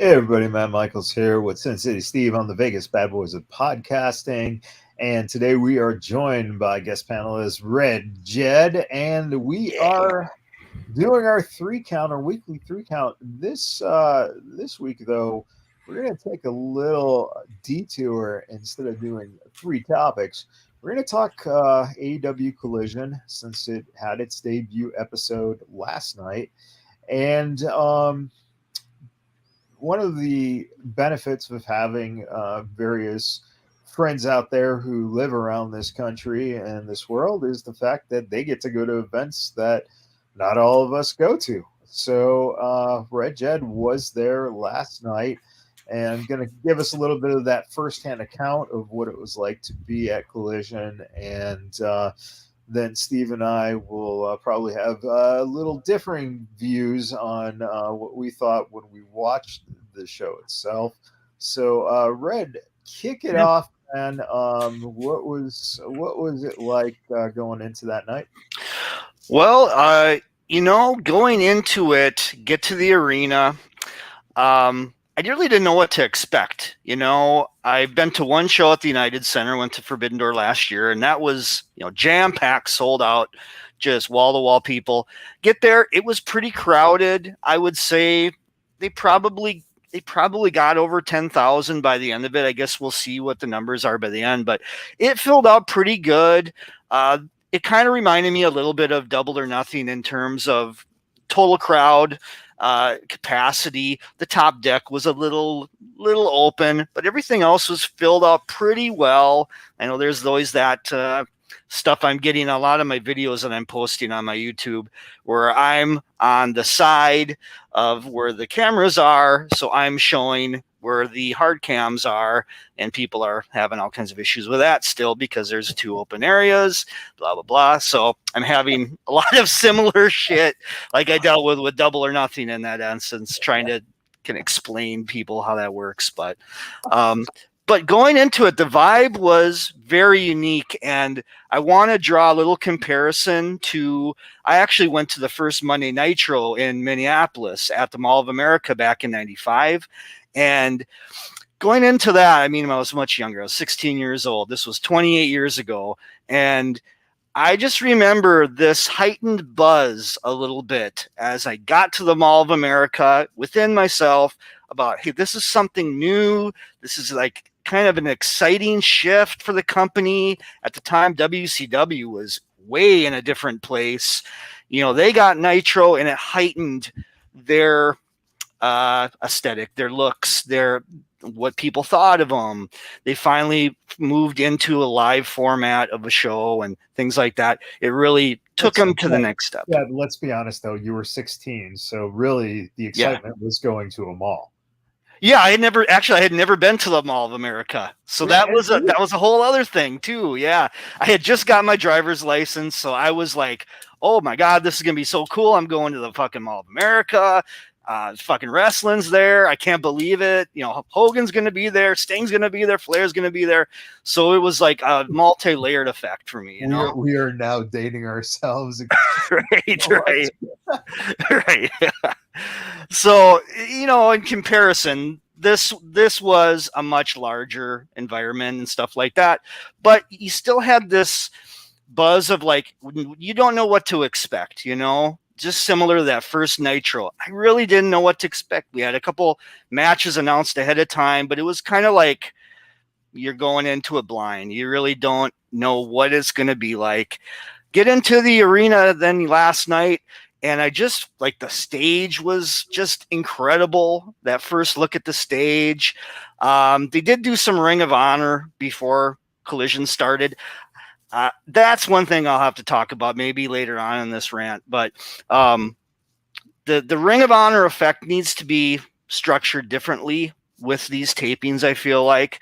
Hey everybody, Matt Michaels here with Sin City Steve on the Vegas Badboyz of podcasting. And today we are joined by guest panelist Red Jed, and we are doing our our weekly three count. This week though, we're gonna take a little detour. Instead of doing three topics, we're gonna talk AEW Collision since it had its debut episode last night. And one of the benefits of having various friends out there who live around this country and this world is the fact that they get to go to events that not all of us go to. So Red Jed was there last night and going to give us a little bit of that firsthand account of what it was like to be at Collision. And then Steve and I will probably have a little differing views on what we thought when we watched the show itself. So, Red, kick it off, man. What was it like going into that night? Well, going into it, get to the arena. I really didn't know what to expect. I've been to one show at the United Center, went to Forbidden Door last year, and that was, jam-packed, sold out, just wall-to-wall people. Get there, it was pretty crowded. I would say they probably got over 10,000 by the end of it. I guess we'll see what the numbers are by the end, but it filled out pretty good. It kind of reminded me a little bit of Double or Nothing in terms of total crowd capacity. The top deck was a little open, but everything else was filled out pretty well. I know there's always that stuff I'm getting a lot of my videos that I'm posting on my YouTube where I'm on the side of where the cameras are, so I'm showing where the hard cams are, and people are having all kinds of issues with that still because there's two open areas, blah, blah, blah. So I'm having a lot of similar shit like I dealt with Double or Nothing in that instance, trying to can explain people how that works. But going into it, the vibe was very unique, and I want to draw a little comparison to, I actually went to the first Monday Nitro in Minneapolis at the Mall of America back in 95. And going into that, I was much younger. I was 16 years old. This was 28 years ago. And I just remember this heightened buzz a little bit as I got to the Mall of America within myself about, hey, this is something new. This is like kind of an exciting shift for the company. At the time, WCW was way in a different place. They got Nitro, and it heightened their aesthetic, their looks, what people thought of them. They finally moved into a live format of a show and things like that. It really took them to the next step. Yeah, let's be honest though, you were 16, so really the excitement was going to a mall. Yeah, I had never been to the Mall of America, so that was a whole other thing too. Yeah, I had just got my driver's license, so I was like, oh my god, this is gonna be so cool. I'm going to the fucking Mall of America. Fucking wrestling's there. I can't believe it. Hogan's going to be there. Sting's going to be there. Flair's going to be there. So it was like a multi-layered effect for me. We are now dating ourselves. Right. Right. So, in comparison, this was a much larger environment and stuff like that. But you still had this buzz of like, you don't know what to expect, just similar to that first Nitro. I really didn't know what to expect. We had a couple matches announced ahead of time, but it was kind of like you're going into it blind. You really don't know what it's going to be like. Get into the arena then last night, and I just like the stage was just incredible. That first look at the stage. They did do some Ring of Honor before Collision started. That's one thing I'll have to talk about maybe later on in this rant, but the Ring of Honor effect needs to be structured differently with these tapings, I feel like.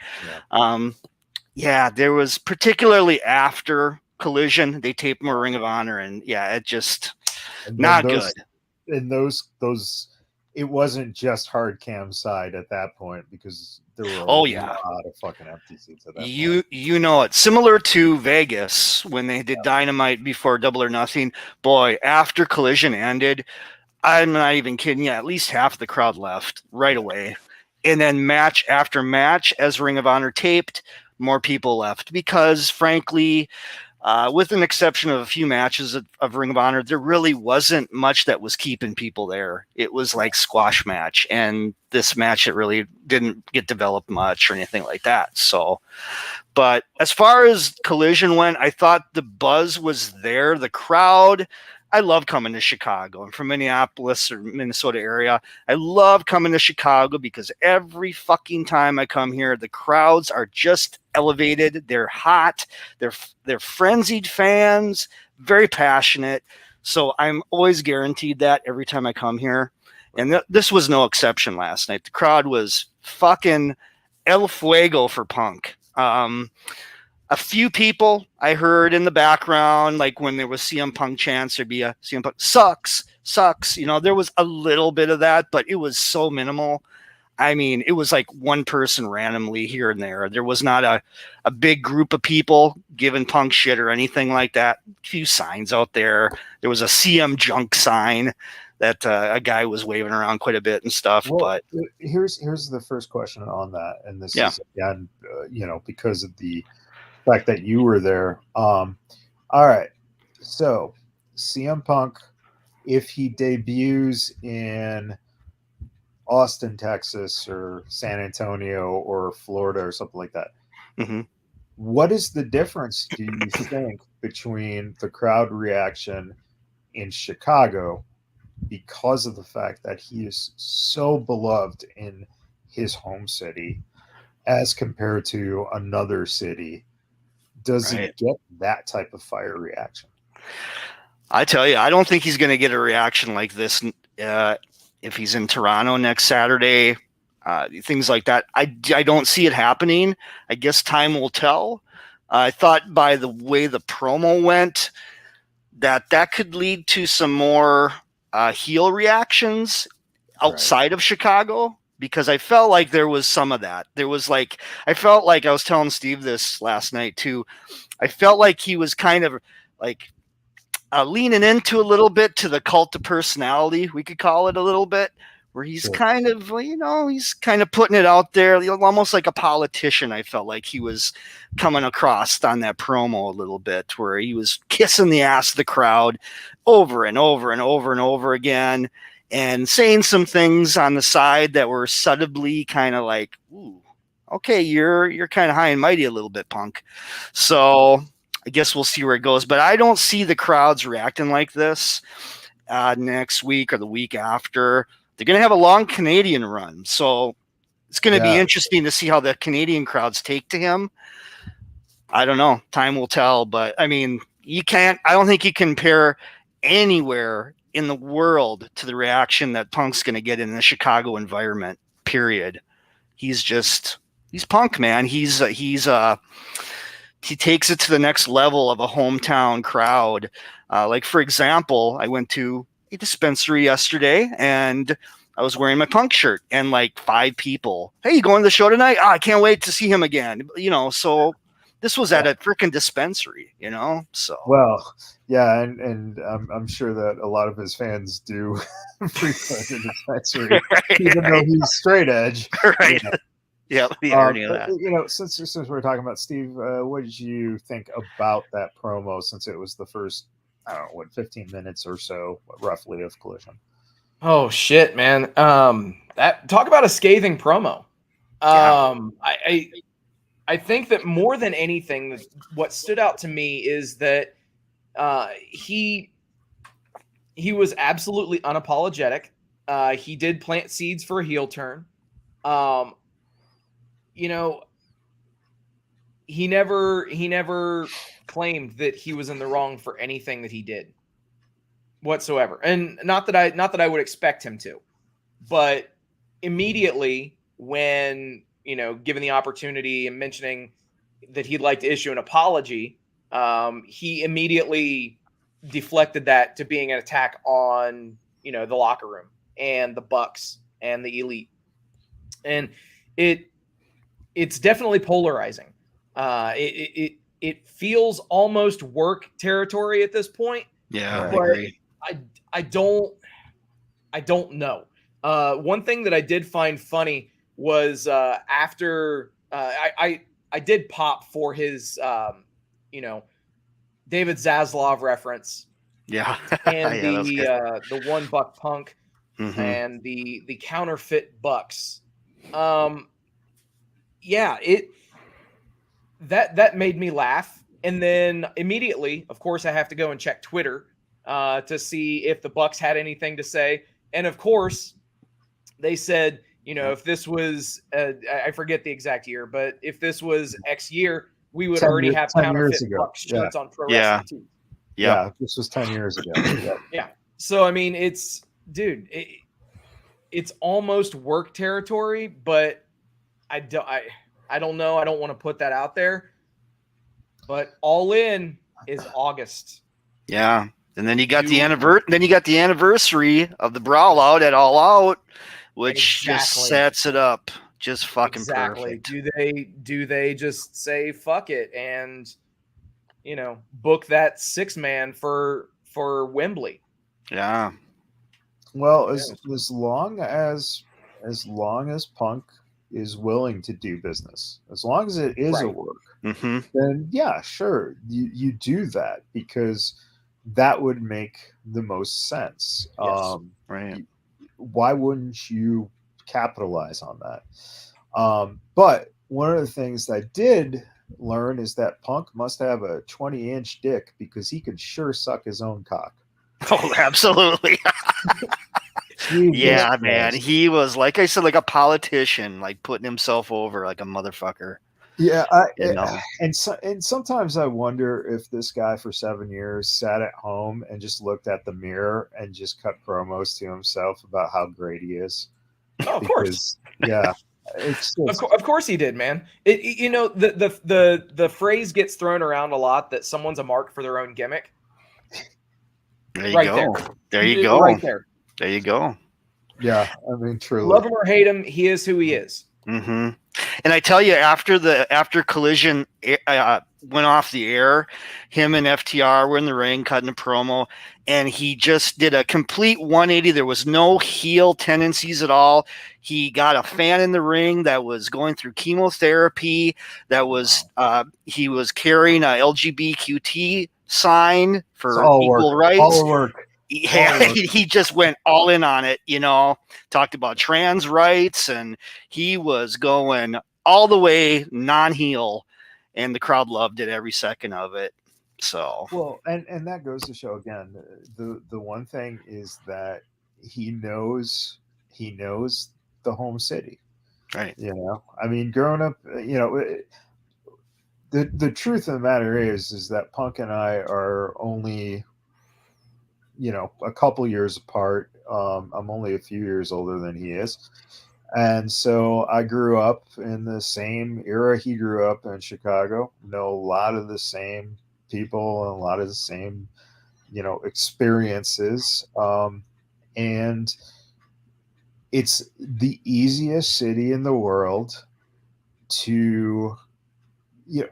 There was, particularly after Collision, they taped more Ring of Honor, and it just not good. And those it wasn't just hard cam side at that point because there were a lot of fucking empty seats at that point. You know it. Similar to Vegas when they did Dynamite before Double or Nothing. Boy, after Collision ended, I'm not even kidding you, at least half the crowd left right away. And then match after match, as Ring of Honor taped, more people left because, frankly, with an exception of a few matches of Ring of Honor, there really wasn't much that was keeping people there. It was like squash match, and this match, it really didn't get developed much or anything like that. So, but as far as Collision went, I thought the buzz was there. The crowd, I love coming to Chicago. I'm from Minneapolis or Minnesota area. I love coming to Chicago because every fucking time I come here, the crowds are just elevated. They're hot. They're frenzied fans, very passionate. So I'm always guaranteed that every time I come here. And this was no exception last night. The crowd was fucking El Fuego for Punk. A few people I heard in the background, like when there was CM Punk chants, there'd be a CM Punk sucks. You know, there was a little bit of that, but it was so minimal. I mean, it was like one person randomly here and there. There was not a big group of people giving Punk shit or anything like that. A few signs out there. There was a CM Junk sign that a guy was waving around quite a bit and stuff. Well, but here's the first question on that, and this Yeah. is again, because of the fact that you were there. All right, so CM Punk, if he debuts in Austin, Texas, or San Antonio, or Florida, or something like that, what is the difference, do you think, between the crowd reaction in Chicago because of the fact that he is so beloved in his home city as compared to another city? Does he get that type of fire reaction? I tell you, I don't think he's going to get a reaction like this if he's in Toronto next Saturday. Things like that. I don't see it happening. I guess time will tell. I thought by the way the promo went that could lead to some more heel reactions outside of Chicago, because I felt like there was some of that. There was like, I felt like, I was telling Steve this last night too, I felt like he was kind of like leaning into a little bit to the cult of personality, we could call it a little bit, where he's kind of, he's kind of putting it out there, almost like a politician. I felt like he was coming across on that promo a little bit, where he was kissing the ass of the crowd over and over and over and over again, and saying some things on the side that were subtly kind of like, ooh, okay, you're kind of high and mighty a little bit, Punk. So I guess we'll see where it goes. But I don't see the crowds reacting like this next week or the week after. They're going to have a long Canadian run. So it's going to be interesting to see how the Canadian crowds take to him. I don't know. Time will tell. But, I mean, I don't think you can compare anywhere in the world to the reaction that Punk's going to get in the Chicago environment, period. He's Punk, man. He takes it to the next level of a hometown crowd. Like, for example, I went to a dispensary yesterday and I was wearing my Punk shirt, and like 5 people, hey, you going to the show tonight? I can't wait to see him again. So this was at a freaking dispensary, so. Well, yeah. And I'm sure that a lot of his fans do frequent the dispensary, even though he's straight edge. Right. Yeah, the irony of that. Since we're talking about Steve, what did you think about that promo, since it was the first, 15 minutes or so, roughly, of Collision? Oh shit, man! Talk about a scathing promo. I think that more than anything, what stood out to me is that he was absolutely unapologetic. He did plant seeds for a heel turn. He never claimed that he was in the wrong for anything that he did whatsoever. And not that I would expect him to, but immediately when, given the opportunity and mentioning that he'd like to issue an apology, he immediately deflected that to being an attack on, the locker room and the Bucks and the Elite. And it's definitely polarizing. It feels almost work territory at this point. Yeah, but I agree. I don't know. One thing that I did find funny was after I did pop for his David Zaslav reference. Yeah. And Yeah, that's good. the one Buck Punk and the counterfeit Bucks. Yeah, that made me laugh. And then immediately, of course, I have to go and check Twitter to see if the Bucks had anything to say. And of course, they said, if this was, I forget the exact year, but if this was X year, we would already have 10 years counterfeit ago. Bucks shirts on pro Yeah. wrestling teams. Yeah, this was 10 years ago. Yeah. So, I mean, it's almost work territory, but I don't know. I don't want to put that out there. But All In is August. Yeah. And then you got the anniversary of the Brawl Out at All Out, which just sets it up just fucking perfect. Do they just say fuck it and book that 6-man for Wembley? Yeah. Well, as long as Punk is willing to do business, as long as it is a work, then yeah, sure, you do that, because that would make the most sense. Yes. Right. Why wouldn't you capitalize on that? But one of the things that I did learn is that Punk must have a 20-inch dick, because he could sure suck his own cock. Oh, absolutely. Yeah, man. He was, like I said, like a politician, like putting himself over like a motherfucker. Yeah, and sometimes I wonder if this guy for 7 years sat at home and just looked at the mirror and just cut promos to himself about how great he is. Oh, of course. Yeah. Of course he did, man. The phrase gets thrown around a lot that someone's a mark for their own gimmick. There you go. There you go. Right there. There you go. Yeah, I mean, truly. Love him or hate him, he is who he is. And I tell you, after Collision went off the air, him and FTR were in the ring cutting a promo, and he just did a complete 180. There was no heel tendencies at all. He got a fan in the ring that was going through chemotherapy. That was he was carrying a LGBTQ sign for equal rights. All work. He just went all in on it, talked about trans rights, and he was going all the way non-heel, and the crowd loved it every second of it. So, well, and that goes to show again, the one thing is that he knows the home city. Right. I mean, growing up, the truth of the matter is that Punk and I are only a couple years apart. I'm only a few years older than he is. And so I grew up in the same era he grew up in Chicago. Know a lot of the same people and a lot of the same, experiences. And it's the easiest city in the world to,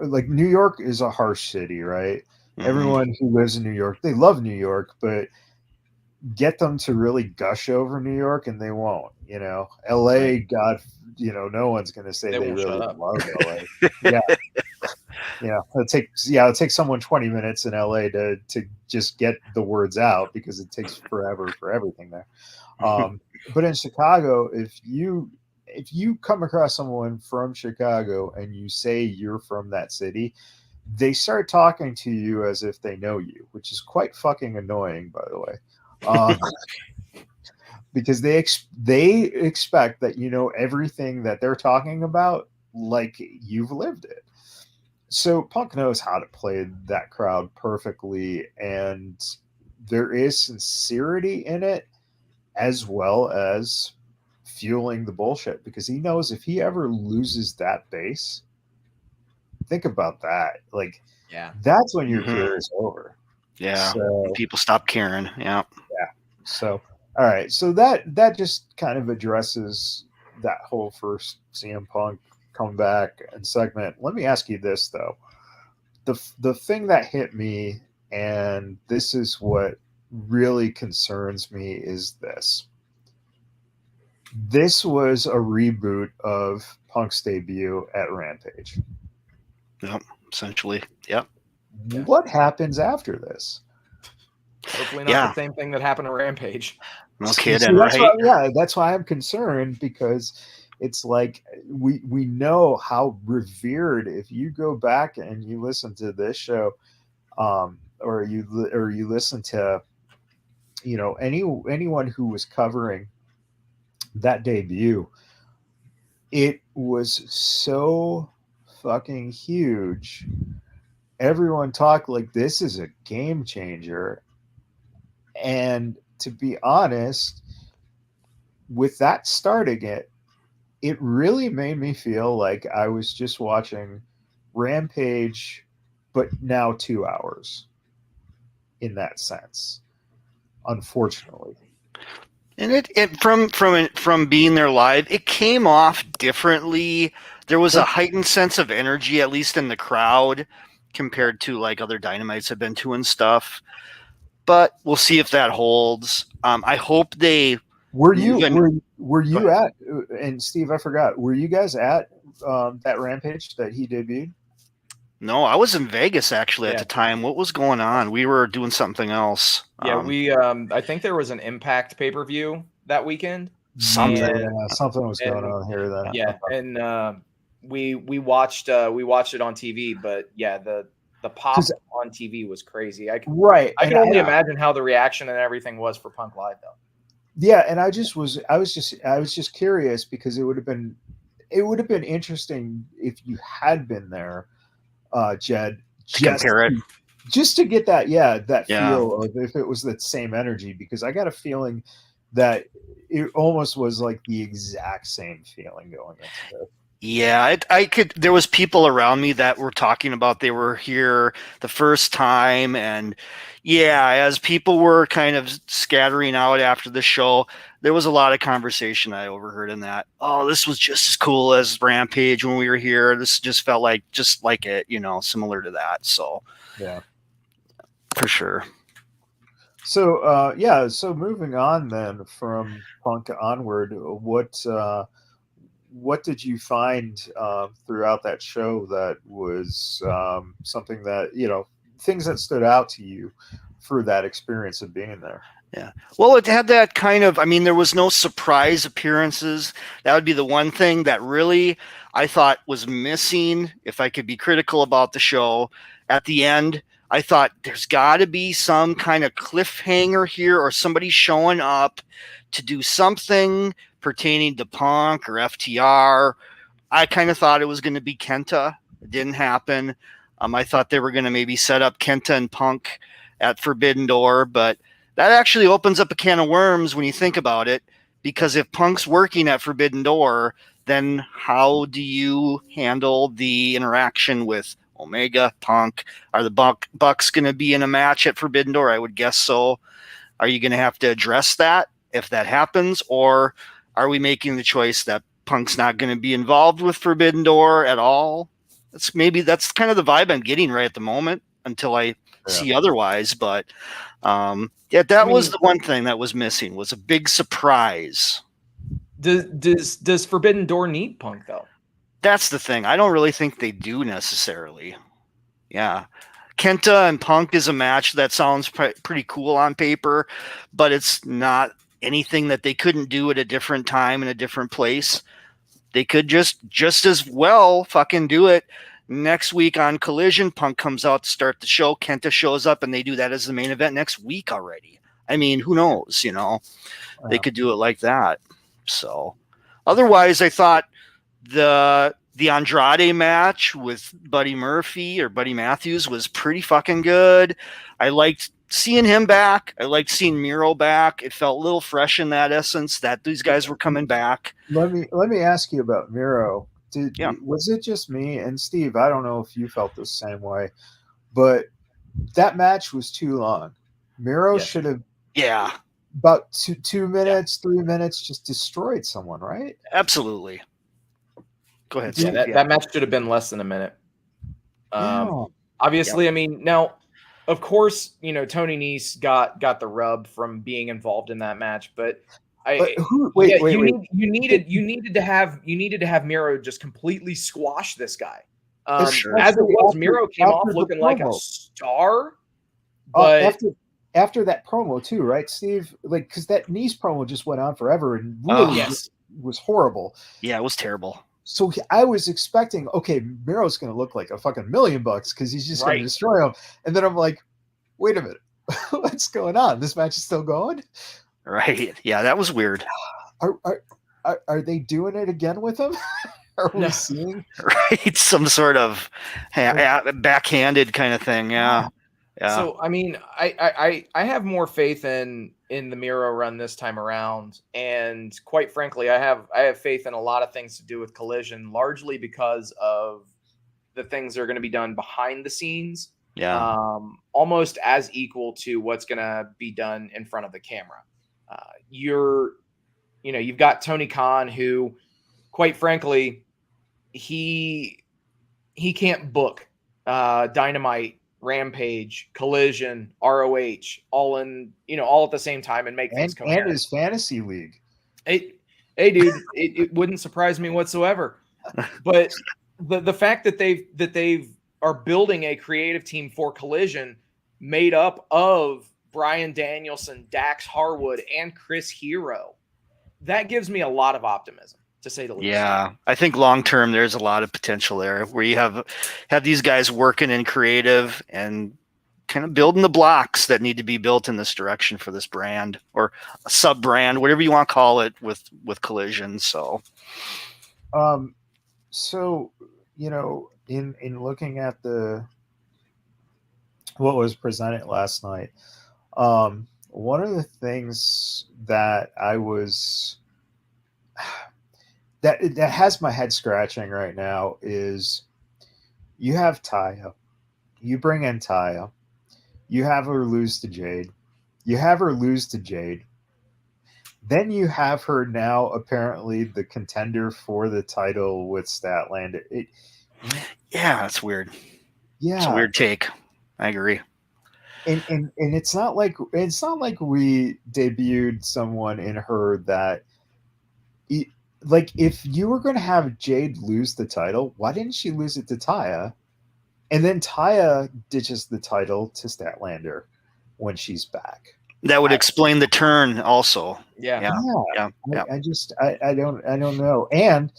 like New York is a harsh city, right? Everyone who lives in New York, they love New York, but get them to really gush over New York and they won't. LA, God, no one's going to say they really love LA. It'll take someone 20 minutes in LA to just get the words out, because it takes forever for everything there. But in Chicago, if you come across someone from Chicago and you say you're from that city, they start talking to you as if they know you, which is quite fucking annoying, by the way. Because they expect that you know everything that they're talking about, like you've lived it. So Punk knows how to play that crowd perfectly, and there is sincerity in it, as well as fueling the bullshit, because he knows if he ever loses that base, think about that. Like, that's when your career is over. Yeah. So, people stop caring. Yeah. Yeah. So, all right. So that just kind of addresses that whole first CM Punk comeback and segment. Let me ask you this though. The thing that hit me, and this is what really concerns me, is this. this was a reboot of Punk's debut at Rampage. Yep, essentially. Yep. What happens after this? Hopefully not the same thing that happened at Rampage. No kidding, right? That's why I'm concerned, because it's like we know how revered, if you go back and you listen to this show, or you listen to, you know, anyone who was covering that debut, it was so fucking huge. Everyone talked like this is a game changer. And to be honest, with that starting it, it really made me feel like I was just watching Rampage, but now 2 hours in that sense, unfortunately. And it from being there live, it came off differently. There was a heightened sense of energy, at least in the crowd, compared to like other Dynamites I've been to and stuff. But we'll see if that holds. I hope they were you at, and Steve, I forgot, were you guys at that Rampage that he debuted? No, I was in Vegas actually at the time. What was going on? We were doing something else. Yeah, I think there was an Impact pay-per-view that weekend. Something was going on here then. Yeah, and we watched it on TV, but yeah, the pop on TV was crazy. I can only imagine how the reaction and everything was for Punk Live though. Yeah, and I was just curious, because it would have been interesting if you had been there, Jed, just to get that feel of if it was that same energy, because I got a feeling that it almost was like the exact same feeling going into it. Yeah, I could. There was people around me that were talking about they were here the first time, and as people were kind of scattering out after the show, there was a lot of conversation I overheard in that. Oh, this was just as cool as Rampage when we were here. This just felt like it, similar to that. So yeah, for sure. So so moving on then from Punk onward, what did you find throughout that show that was something that, things that stood out to you for that experience of being there? Yeah. Well, it had that kind of, there was no surprise appearances. That would be the one thing that really I thought was missing, if I could be critical about the show. At the end, I thought there's got to be some kind of cliffhanger here, or somebody showing up to do something pertaining to Punk or FTR. I kind of thought it was going to be Kenta. It didn't happen. I thought they were going to maybe set up Kenta and Punk at Forbidden Door, but that actually opens up a can of worms when you think about it, because if Punk's working at Forbidden Door, then how do you handle the interaction with Omega, Punk? Are the Bucks going to be in a match at Forbidden Door? I would guess so. Are you going to have to address that if that happens, or are we making the choice that Punk's not going to be involved with Forbidden Door at all? That's kind of the vibe I'm getting right at the moment, until I see otherwise. But that was the one thing that was missing, was a big surprise. Does Forbidden Door need Punk though? That's the thing. I don't really think they do necessarily. Yeah. Kenta and Punk is a match that sounds pretty cool on paper, but it's not anything that they couldn't do at a different time in a different place. They could just as well fucking do it next week on Collision. Punk comes out to start the show. Kenta shows up and they do that as the main event next week already. Who knows, They could do it like that. So otherwise, I thought the Andrade match with Buddy Murphy or Buddy Matthews was pretty fucking good. I liked seeing him back. I liked seeing Miro back. It felt a little fresh in that essence that these guys were coming back. Let me ask you about Miro. Was it just me? And Steve, I don't know if you felt the same way, but that match was too long. Miro should have about 2 minutes, 3 minutes, just destroyed someone, right? Absolutely. Go ahead. Yeah, that match should have been less than a minute. Obviously, now, of course, Tony Nese got the rub from being involved in that match, but Wait. You needed to have Miro just completely squash this guy. Sure. As it was, Miro came off looking like a star. But after that promo too, right, Steve? Like, because that Nice promo just went on forever and really was horrible. Yeah, it was terrible. So I was expecting, okay, Miro's going to look like a fucking $1,000,000 because he's just going to destroy him. And then I'm like, wait a minute, what's going on? This match is still going? Right. Yeah, that was weird. Are they doing it again with him? Are we seeing right some sort of backhanded kind of thing? Yeah. Yeah. So I mean, I have more faith in the Miro run this time around, and quite frankly, I have faith in a lot of things to do with Collision, largely because of the things that are going to be done behind the scenes. Yeah. Almost as equal to what's going to be done in front of the camera. You've got Tony Khan, who, quite frankly, he can't book Dynamite, Rampage, Collision, ROH, all at the same time and make things coherent. And his fantasy league. Hey, dude, it wouldn't surprise me whatsoever. But the fact that they are building a creative team for Collision made up of Bryan Danielson, Dax Harwood, and Chris Hero, that gives me a lot of optimism, to say the least. Yeah, I think long term there's a lot of potential there where you have these guys working in creative and kind of building the blocks that need to be built in this direction for this brand or a sub brand, whatever you want to call it, with Collision. So in looking at what was presented last night, one of the things that I was that has my head scratching right now is you have Taya, you bring in Taya, you have her lose to Jade, then you have her now apparently the contender for the title with Statlander. Yeah, it's weird. Yeah, it's a weird take. I agree. And it's not like we debuted someone in her that, like, if you were going to have Jade lose the title, why didn't she lose it to Taya? And then Taya ditches the title to Statlander when she's back. That would explain the turn also. Yeah. I don't know. And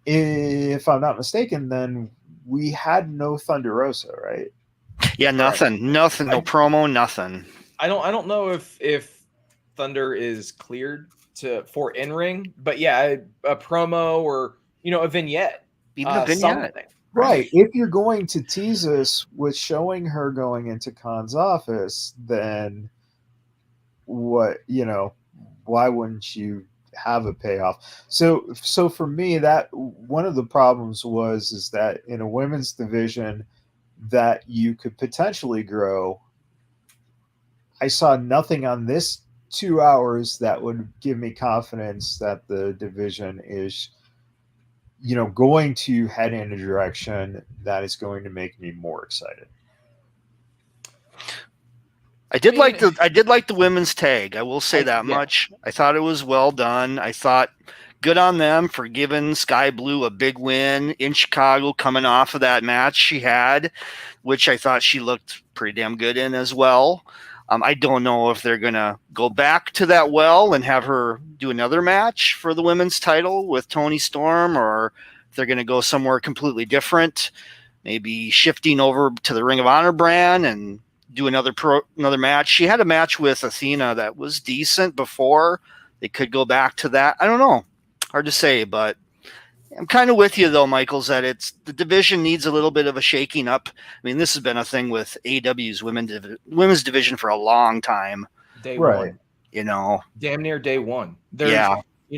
if I'm not mistaken, then we had no Thunder Rosa, right? Yeah, nothing, no promo, nothing. I don't know if Thunder is cleared for in ring, but yeah, a promo or a vignette, even a vignette, something. Right. If you're going to tease us with showing her going into Khan's office, then what? Why wouldn't you have a payoff? So for me, that one of the problems is that in a women's division that you could potentially grow, I saw nothing on this 2 hours that would give me confidence that the division is, going to head in a direction that is going to make me more excited. I did like the women's tag. I will say that much. I thought it was well done. I thought good on them for giving Sky Blue a big win in Chicago coming off of that match she had, which I thought she looked pretty damn good in as well. I don't know if they're going to go back to that well and have her do another match for the women's title with Toni Storm, or if they're going to go somewhere completely different, maybe shifting over to the Ring of Honor brand and do another match. She had a match with Athena that was decent before. They could go back to that. I don't know. Hard to say, but I'm kind of with you though, Michaels, that the division needs a little bit of a shaking up. I mean, this has been a thing with AEW's women's division for a long time. Day one. Damn near day one. There's,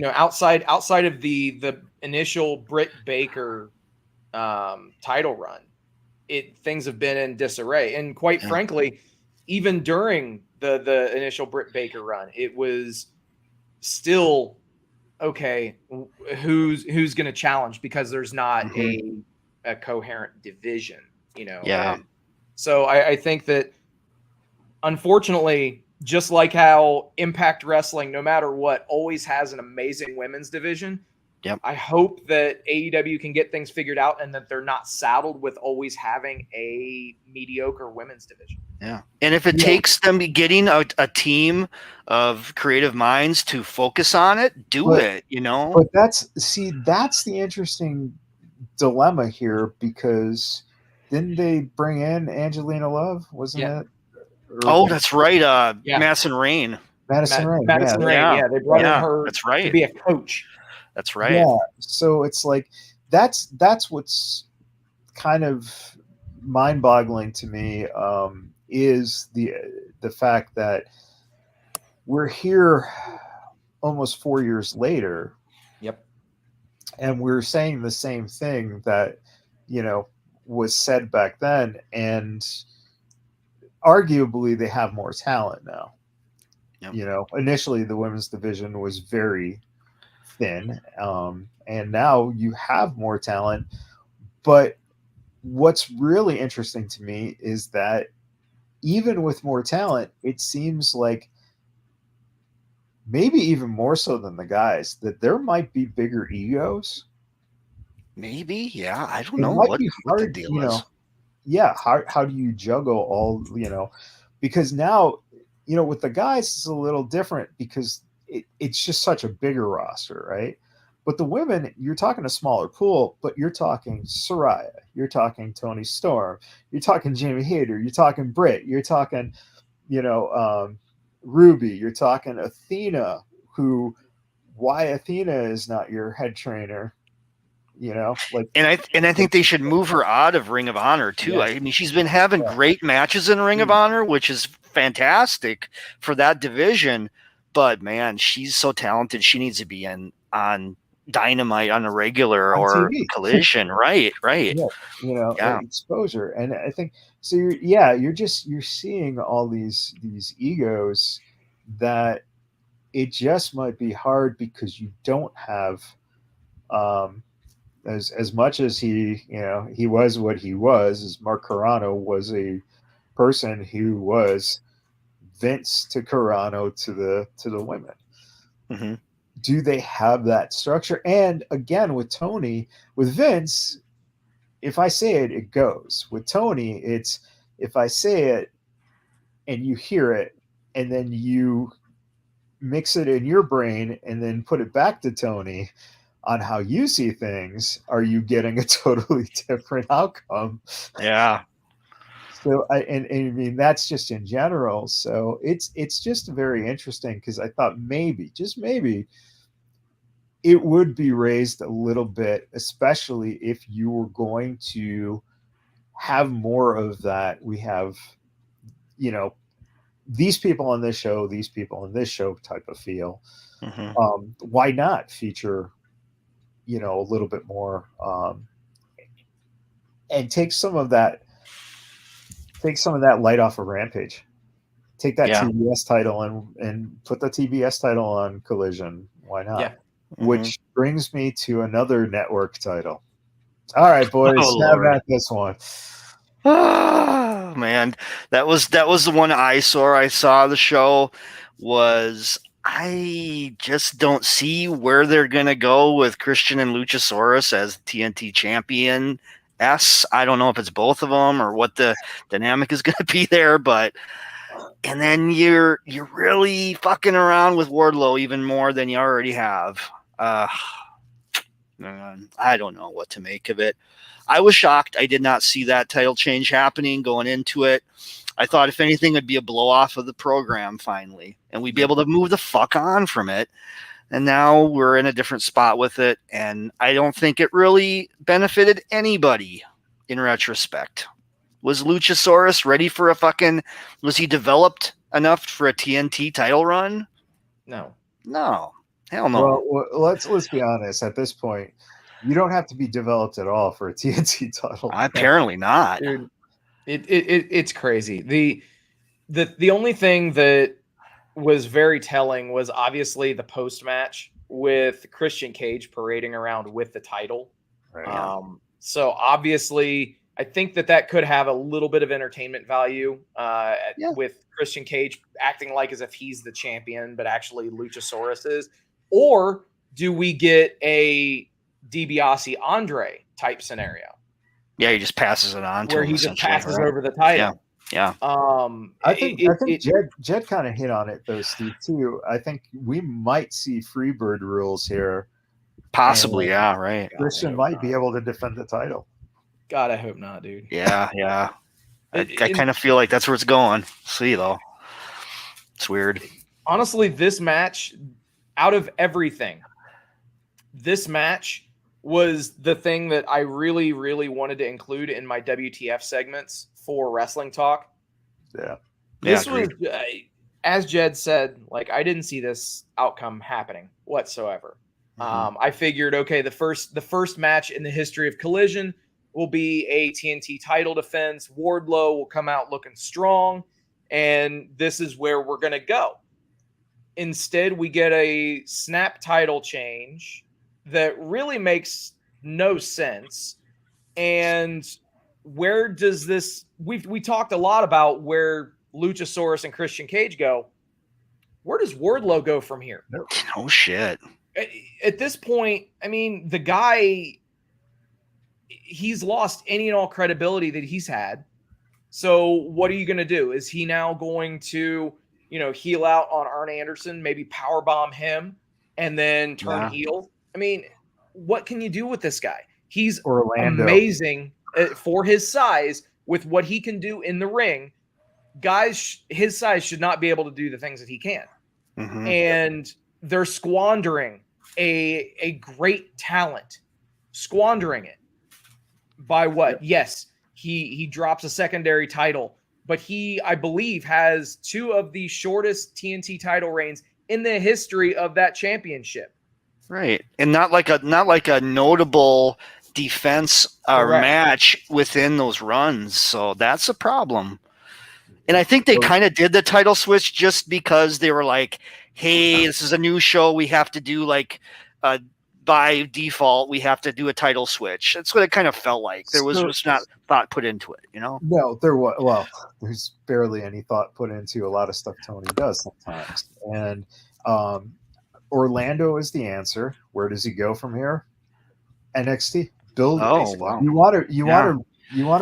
outside of the initial Britt Baker title run, things have been in disarray. And quite frankly, even during the initial Britt Baker run, it was still okay, who's going to challenge, because there's not a coherent division, Yeah. So I think that, unfortunately, just like how Impact Wrestling, no matter what, always has an amazing women's division. Yep. I hope that AEW can get things figured out and that they're not saddled with always having a mediocre women's division. Yeah. And if it takes them getting a team of creative minds to focus on it, do it, you know? But that's the interesting dilemma here, because didn't they bring in Angelina Love? Wasn't it? That's right. Madison Rain. Madison Rain. Yeah, they brought in her that's right. to be a coach. That's right. Yeah. So it's like that's what's kind of mind-boggling to me, is the fact that we're here almost 4 years later. Yep. And we're saying the same thing that, was said back then, and arguably they have more talent now. Yep. Initially the women's division was very thin, and now you have more talent. But what's really interesting to me is that even with more talent, it seems like, maybe even more so than the guys, that there might be bigger egos. Maybe, yeah. I don't know what the deal is. Yeah, how do you juggle all, because now, with the guys it's a little different, because it's just such a bigger roster, right? But the women, you're talking a smaller pool, but you're talking Saraya, you're talking Toni Storm, you're talking Jamie Hayter, you're talking Britt, you're talking, Ruby, you're talking Athena, why Athena is not your head trainer, and I think they should move her out of Ring of Honor too. Yeah. I mean, she's been having great matches in Ring of Honor, which is fantastic for that division. But man, she's so talented. She needs to be on Dynamite on a regular or TV. Collision, right? Yeah. Exposure. And I think so. You're seeing all these egos that it just might be hard, because you don't have, as much as he was what he was, as Mark Carrano was a person who was Vince to Carrano to the women. Mm-hmm. Do they have that structure? And again, with Tony, with Vince, if I say it, it goes. With Tony, it's if I say it and you hear it, and then you mix it in your brain and then put it back to Tony on how you see things, are you getting a totally different outcome? Yeah. So I mean, that's just in general. So it's just very interesting, because I thought just maybe it would be raised a little bit, especially if you were going to have more of that. We have, these people on this show, these people on this show type of feel. Mm-hmm. Why not feature, a little bit more, and take some of that light off of Rampage. Take that TBS title and put the TBS title on Collision. Why not? Yeah. Mm-hmm. Which brings me to another network title. All right, boys, have at this one. Oh man, that was the one eyesore I saw. The show was, I just don't see where they're gonna go with Christian and Luchasaurus as TNT champion. I don't know if it's both of them or what the dynamic is gonna be there, but and then you're really fucking around with Wardlow even more than you already have. I don't know what to make of it. I was shocked. I did not see that title change happening going into it. I thought, if anything, it'd be a blow off of the program finally, and we'd be able to move the fuck on from it. And now we're in a different spot with it, and I don't think it really benefited anybody in retrospect. Was Luchasaurus ready for was he developed enough for a TNT title run? No. Hell no. Well, let's be honest. At this point, you don't have to be developed at all for a TNT title. Apparently not. Dude, it's crazy. The only thing that was very telling was obviously the post match with Christian Cage parading around with the title. Right. So obviously, I think that could have a little bit of entertainment value Yeah. with Christian Cage acting like as if he's the champion, but actually Luchasaurus is. Or do we get a DiBiase Andre type scenario? Yeah, he just passes it on to where him, he just essentially, passes right? over the title. Yeah. I think Jed kind of hit on it though, Steve, too. I think we might see Freebird rules here. Possibly, And yeah, right. Christian might be able to defend the title. God, I hope not, dude. Yeah. I kind of feel like that's where it's going. See, though. It's weird. Honestly, this match, out of everything, this match was the thing that I really, really wanted to include in my WTF segments for Wrestling Talk. Yeah. This was, as Jed said, like, I didn't see this outcome happening whatsoever. I figured, okay, the first match in the history of Collision will be a TNT title defense. Wardlow will come out looking strong, and this is where we're going to go. Instead, we get a snap title change that really makes no sense. And where does this... We talked a lot about where Luchasaurus and Christian Cage go. Where does Wardlow go from here? No shit. At this point, I mean, the guy... he's lost any and all credibility that he's had. So what are you going to do? Is he now going to, heel out on Arn Anderson, maybe powerbomb him and then turn heel? I mean, what can you do with this guy? He's amazing for his size with what he can do in the ring. Guys his size should not be able to do the things that he can. And they're squandering a great talent, squandering it. By what? Yes, he drops a secondary title, but he, I believe, has two of the shortest TNT title reigns in the history of that championship. Right, and not like a notable defense or match within those runs. So that's a problem. And I think they kind of did the title switch just because they were like, "Hey, this is a new show. We have to do by default, we have to do a title switch." That's what it kind of felt like. There was just not thought put into it, No, there was. Well, there's barely any thought put into a lot of stuff Tony does sometimes. And Orlando is the answer. Where does he go from here? NXT. Build. Oh, wow. You want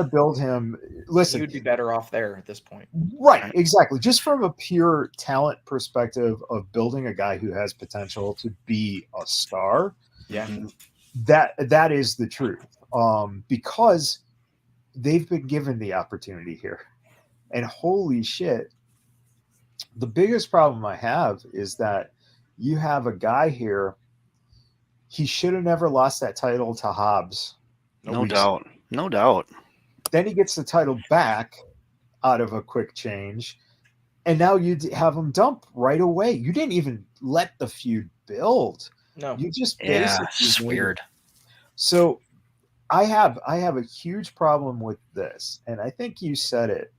to build him. Listen, he would be better off there at this point. Right, exactly. Just from a pure talent perspective of building a guy who has potential to be a star. Yeah, that is the truth. Because they've been given the opportunity here, and holy shit, the biggest problem I have is that you have a guy here. He should have never lost that title to Hobbs. No doubt. Then he gets the title back out of a quick change, and now you have him dump right away. You didn't even let the feud build. No, you just it's weird. So I have a huge problem with this, and I think you said it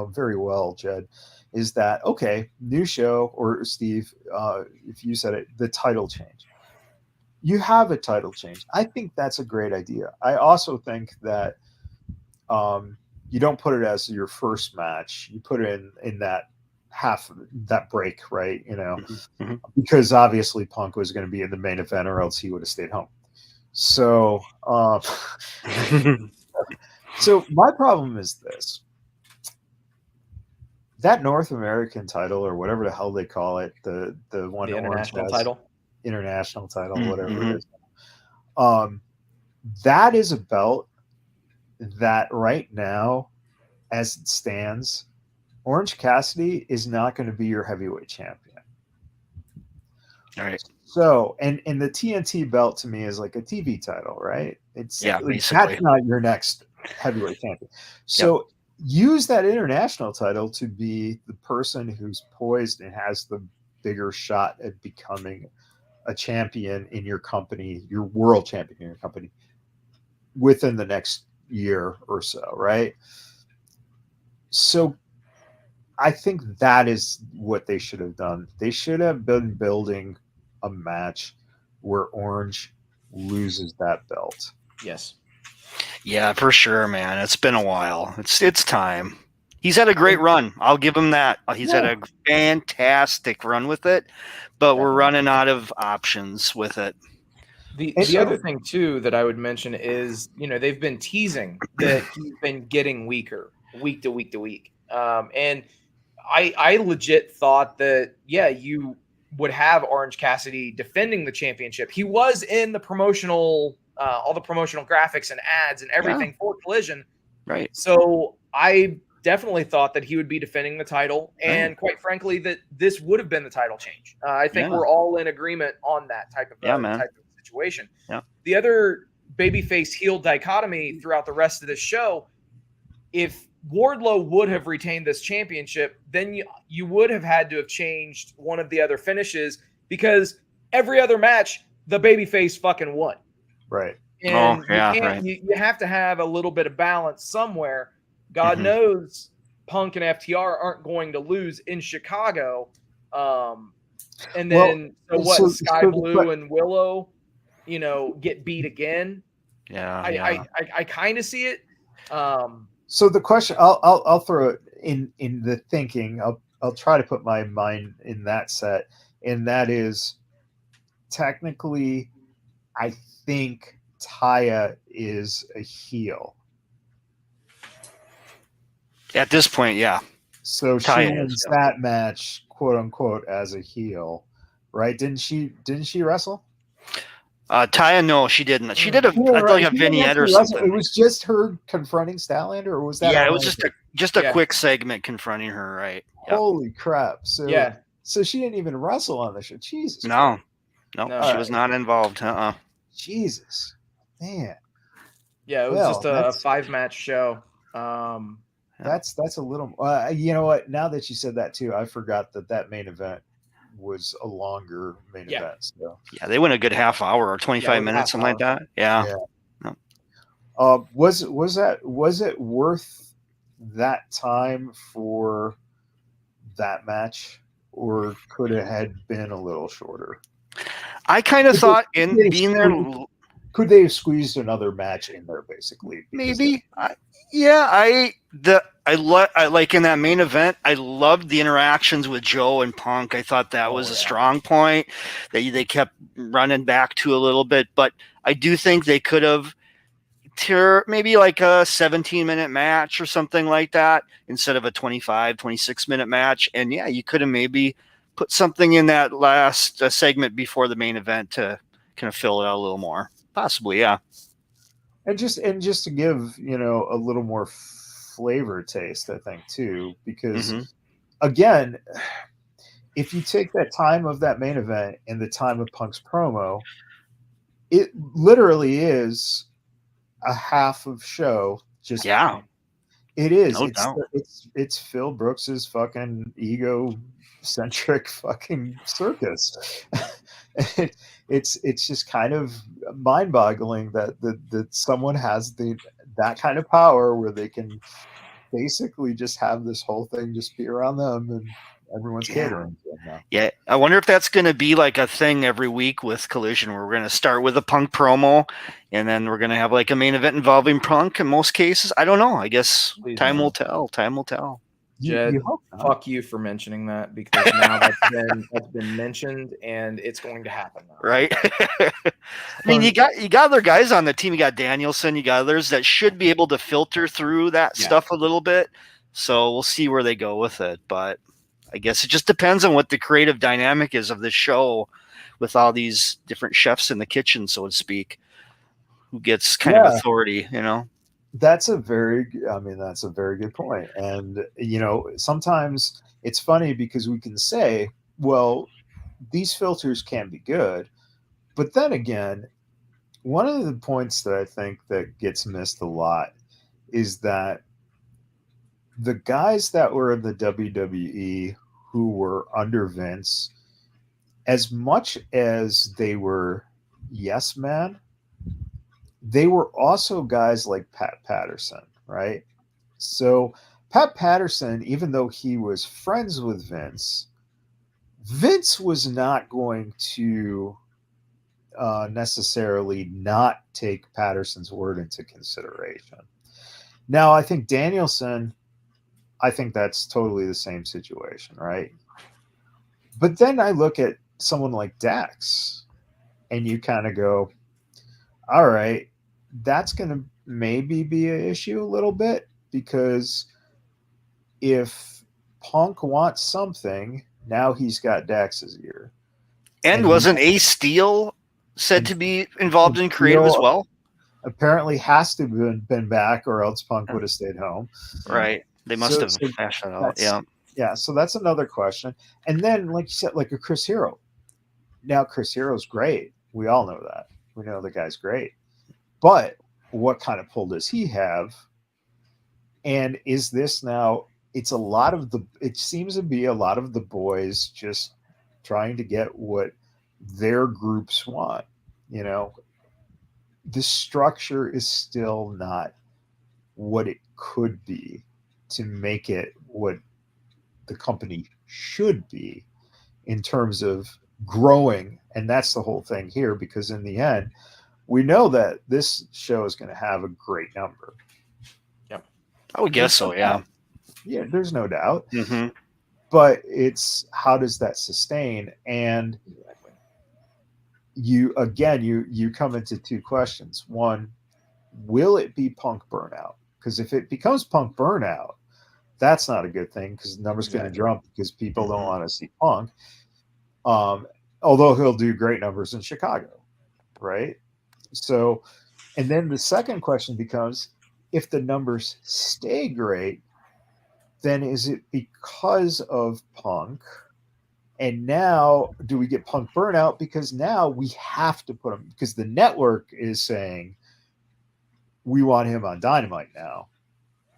very well, Jed. Is that okay? New show, or Steve, if you said it, the title change. You have a title change. I think that's a great idea. I also think that you don't put it as your first match. You put it in that that break, right? Because obviously Punk was going to be in the main event, or else he would have stayed home. So, so my problem is this: that North American title, or whatever the hell they call it, the one the international title. International title, whatever it is. That is a belt that right now, as it stands, Orange Cassidy is not going to be your heavyweight champion. All right. So, and the TNT belt to me is like a TV title, right? Basically. That's not your next heavyweight champion. So use that international title to be the person who's poised and has the bigger shot at becoming a champion in your company, your world champion in your company, within the next year or so, right? So I think that is what they should have done. They should have been building a match where Orange loses that belt. Yes. Yeah, for sure, man. It's been a while. It's time. He's had a great run. I'll give him that. He's had a fantastic run with it, but we're running out of options with it. The other thing too that I would mention is, they've been teasing that he's been getting weaker week to week to week. And I legit thought that, you would have Orange Cassidy defending the championship. He was in the promotional, all the promotional graphics and ads and everything for Collision. Right. So I definitely thought that he would be defending the title. And quite frankly, that this would have been the title change. I think we're all in agreement on that type of situation. Yeah. The other babyface heel dichotomy throughout the rest of this show, if Wardlow would have retained this championship, then you would have had to have changed one of the other finishes, because every other match the babyface fucking won. Right. And you have to have a little bit of balance somewhere. God knows Punk and FTR aren't going to lose in Chicago. And then Sky Blue and Willow, get beat again. Yeah. I kind of see it. So the question, I'll throw it in the thinking. I'll try to put my mind in that set, and that is, technically, I think Taya is a heel at this point. Yeah. So she wins that match, quote unquote, as a heel, right? Didn't she wrestle? Taya, no, she didn't. She did a vignette or something. It was just her confronting Statlander, or was that? Yeah, it was just a quick segment confronting her, right? Holy crap! So she didn't even wrestle on the show. Jesus. No, she was not involved. Jesus, man. Yeah, it was just a 5-match show. That's a little. You know what? Now that you said that too, I forgot that main event was a longer main event. So they went a good half hour or 25 minutes, something like that. Yeah. Was it worth that time for that match, or could it have been a little shorter? I kind of thought in being there. Could they have squeezed another match in there, basically? Maybe. I like in that main event, I loved the interactions with Joe and Punk. I thought that was a strong point that they kept running back to a little bit, but I do think they could have maybe like a 17-minute match or something like that instead of a 26-minute match. And you could have maybe put something in that last segment before the main event to kind of fill it out a little more. Possibly, yeah. And just to give, a little more flavor taste, I think, too, because again, if you take that time of that main event and the time of Punk's promo, it literally is a half of show. It is. No doubt. It's Phil Brooks's fucking egocentric fucking circus. It's just kind of mind-boggling that someone has that kind of power where they can basically just have this whole thing just be around them, and everyone's catering to them now. Yeah, I wonder if that's going to be like a thing every week with Collision, where we're going to start with a Punk promo, and then we're going to have like a main event involving Punk in most cases. I don't know. I guess time will tell. Time will tell. Jed, fuck you for mentioning that, because now that's been mentioned and it's going to happen now. Right. I mean, you got other guys on the team. You got Danielson, you got others that should be able to filter through that stuff a little bit. So we'll see where they go with it. But I guess it just depends on what the creative dynamic is of the show with all these different chefs in the kitchen, so to speak, who gets kind of authority, That's a very good point. And, sometimes it's funny because we can say, well, these filters can be good. But then again, one of the points that I think that gets missed a lot is that the guys that were in the WWE who were under Vince, as much as they were yes men, they were also guys like Pat Patterson, right? So Pat Patterson, even though he was friends with Vince was not going to necessarily not take Patterson's word into consideration. Now, I think Danielson, I think that's totally the same situation, right? But then I look at someone like Dax, and you kind of go, all right, that's going to maybe be an issue a little bit, because if Punk wants something, now he's got Dax's ear. And wasn't Ace Steel said to be involved in creative as well? Apparently has to have been back, or else Punk would have stayed home. Right. They must have hashed that out. Yeah. Yeah. So that's another question. And then, like you said, like a Chris Hero. Now, Chris Hero's great. We all know that. We know the guy's great. But what kind of pull does he have? And is this now? It seems to be a lot of the boys just trying to get what their groups want. You know, the structure is still not what it could be to make it what the company should be in terms of growing. And that's the whole thing here, because in the end, we know that this show is going to have a great number. Yep. I would guess so. Yeah. Yeah. There's no doubt. Mm-hmm. But it's, how does that sustain? And you come into two questions. One, will it be Punk burnout? Because if it becomes Punk burnout, that's not a good thing, because the number's going to jump because people don't want to see Punk. Although he'll do great numbers in Chicago, right? So, and then the second question becomes, if the numbers stay great, then is it because of Punk? And now, do we get Punk burnout? Because now we have to put him, because the network is saying we want him on Dynamite now,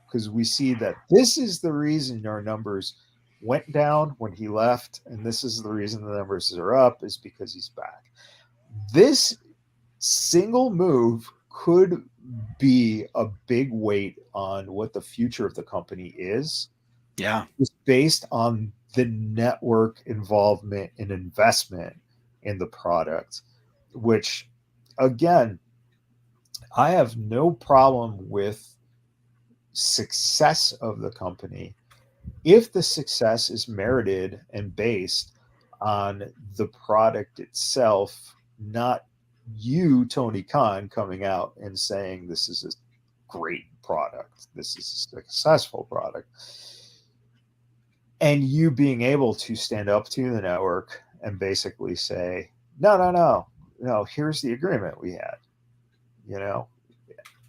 because we see that this is the reason our numbers went down when he left, and this is the reason the numbers are up, is because he's back. This single move could be a big weight on what the future of the company is. Yeah. It's based on the network involvement and investment in the product, which, again, I have no problem with success of the company if the success is merited and based on the product itself, not you, Tony Khan, coming out and saying this is a great product, this is a successful product, and you being able to stand up to the network and basically say, no, here's the agreement we had. You know,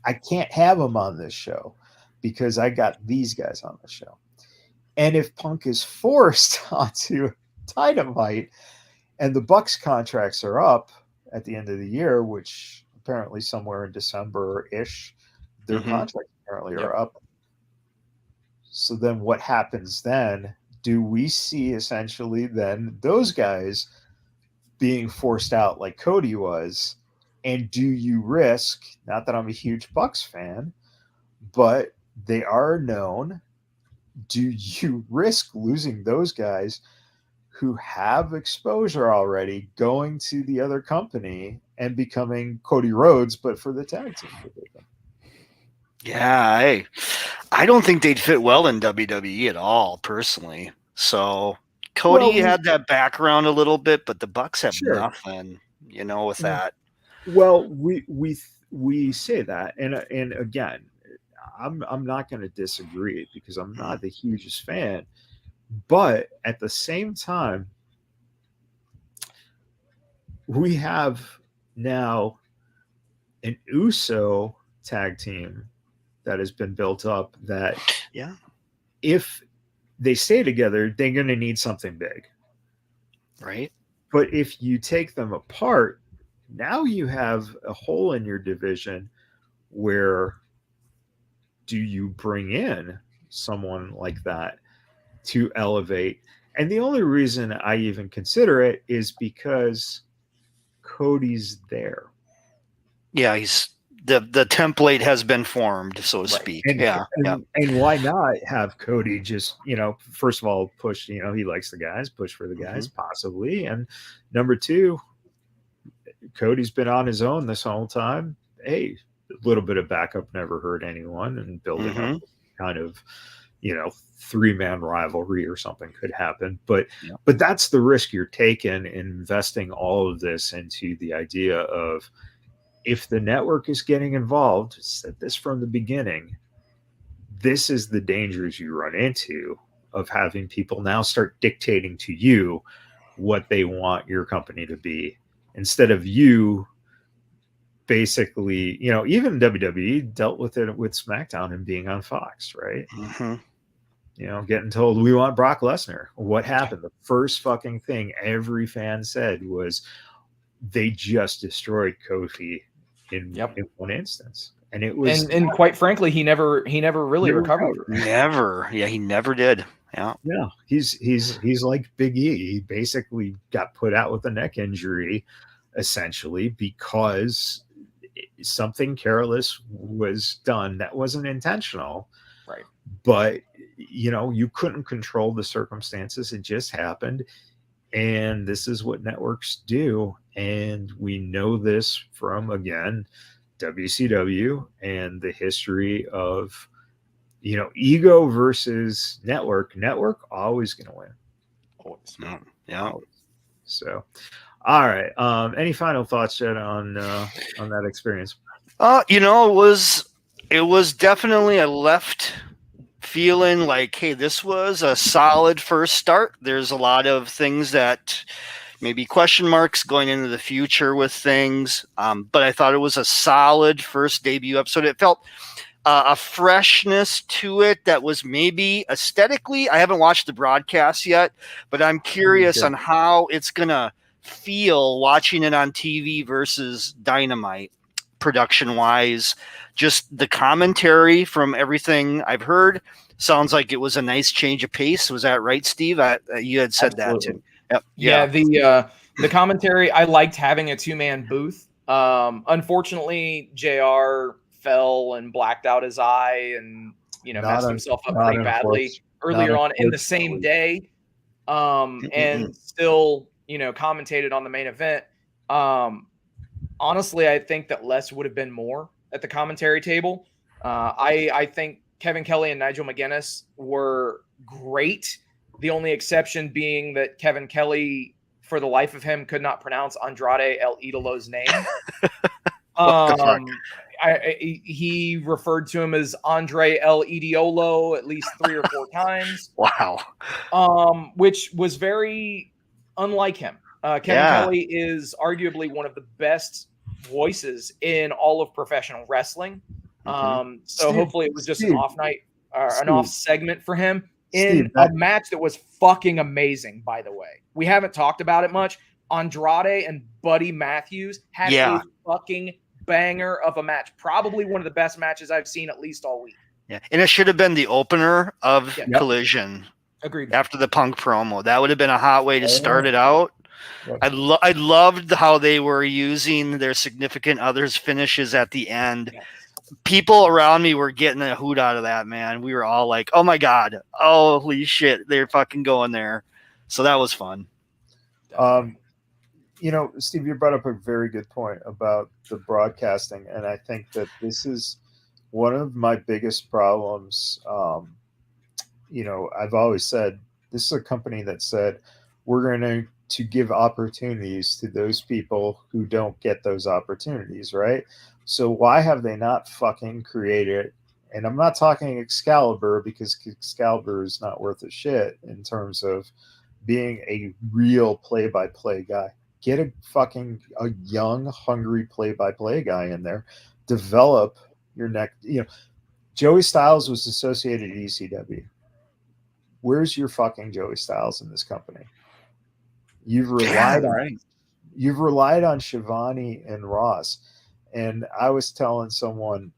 I can't have them on this show because I got these guys on the show. And if Punk is forced onto Dynamite and the Bucks contracts are up at the end of the year, which apparently somewhere in December-ish, their contracts apparently are up. So then what happens then? Do we see essentially then those guys being forced out like Cody was? And do you risk, not that I'm a huge Bucks fan, but they are known, do you risk losing those guys who have exposure already going to the other company and becoming Cody Rhodes, but for the tag team division? Yeah, I don't think they'd fit well in WWE at all, personally. So Cody had that background a little bit, but the Bucks have nothing, with that. Well, we say that, and again, I'm not going to disagree because I'm not the hugest fan, but at the same time, we have now an Uso tag team that has been built up that if they stay together, they're going to need something big. Right. But if you take them apart, now you have a hole in your division where do you bring in someone like that to elevate? And the only reason I even consider it is because Cody's there. Yeah, he's the template has been formed, so to speak. And why not have Cody just, first of all, push, he likes the guys, push for the guys, possibly. And number two, Cody's been on his own this whole time. Hey, a little bit of backup never hurt anyone, and building Mm-hmm. up kind of, 3-man rivalry or something could happen. But Yeah. but that's the risk you're taking in investing all of this into the idea of, if the network is getting involved, said this from the beginning, this is the dangers you run into of having people now start dictating to you what they want your company to be, instead of you basically, even WWE dealt with it with SmackDown and being on Fox, right? Mm-hmm. Getting told we want Brock Lesnar. What happened? The first fucking thing every fan said was they just destroyed Kofi in one instance. And it was, and quite frankly, he never really recovered. Never. Yeah, he never did. Yeah. Yeah, he's like Big E. He basically got put out with a neck injury, essentially, because something careless was done that wasn't intentional. Right. But you couldn't control the circumstances. It just happened. And this is what networks do. And we know this from, again, WCW and the history of, ego versus network. Network always going to win. Always. Yeah. So, all right. Any final thoughts, Jed, on that experience? It was definitely, I left feeling like, hey, this was a solid first start. There's a lot of things that maybe question marks going into the future with things. But I thought it was a solid first debut episode. It felt a freshness to it that was maybe aesthetically. I haven't watched the broadcast yet, but I'm curious on how it's going to feel watching it on TV versus Dynamite production wise. Just the commentary from everything I've heard sounds like it was a nice change of pace. Was that right, Steve? You had said Absolutely. that too. Yep. Yeah. The commentary, I liked having a 2-man booth. Unfortunately, JR fell and blacked out his eye and messed himself up pretty badly earlier on in the same day. And still, commentated on the main event. Honestly, I think that less would have been more at the commentary table. I think Kevin Kelly and Nigel McGuinness were great. The only exception being that Kevin Kelly, for the life of him, could not pronounce Andrade El Idolo's name. He referred to him as Andre El Idiolo at least 3 or 4 times. Wow. Which was very unlike him. Kevin Kelly is arguably one of the best voices in all of professional wrestling. So Steve, hopefully it was just an off night or an off segment for him in a match that was fucking amazing, by the way. We haven't talked about it much. Andrade and Buddy Matthews had a fucking banger of a match. Probably one of the best matches I've seen at least all week. Yeah. And it should have been the opener of Collision. Agreed. After the Punk promo. That would have been a hot way to start it out. I loved how they were using their significant others' finishes at the end. Yes. People around me were getting a hoot out of that, man. We were all like, oh my God, holy shit, they're fucking going there. So that was fun. Steve, you brought up a very good point about the broadcasting. And I think that this is one of my biggest problems. I've always said, this is a company that said, we're going to give opportunities to those people who don't get those opportunities, right? So why have they not fucking created, and I'm not talking Excalibur because Excalibur is not worth a shit in terms of being a real play-by-play guy. Get a young, hungry play-by-play guy in there. Develop your next, Joey Styles was associated at ECW. Where's your fucking Joey Styles in this company? You've relied on Shivani and Ross. And I was telling someone,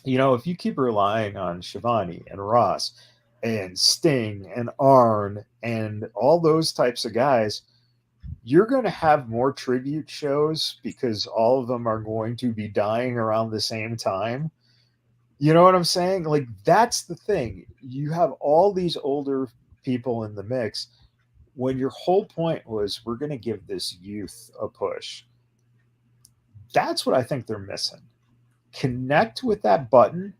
if you keep relying on Shivani and Ross and Sting and Arn and all those types of guys, you're going to have more tribute shows because all of them are going to be dying around the same time. You know what I'm saying? Like, that's the thing. You have all these older people in the mix when your whole point was, we're going to give this youth a push. That's what I think they're missing. Connect with that button,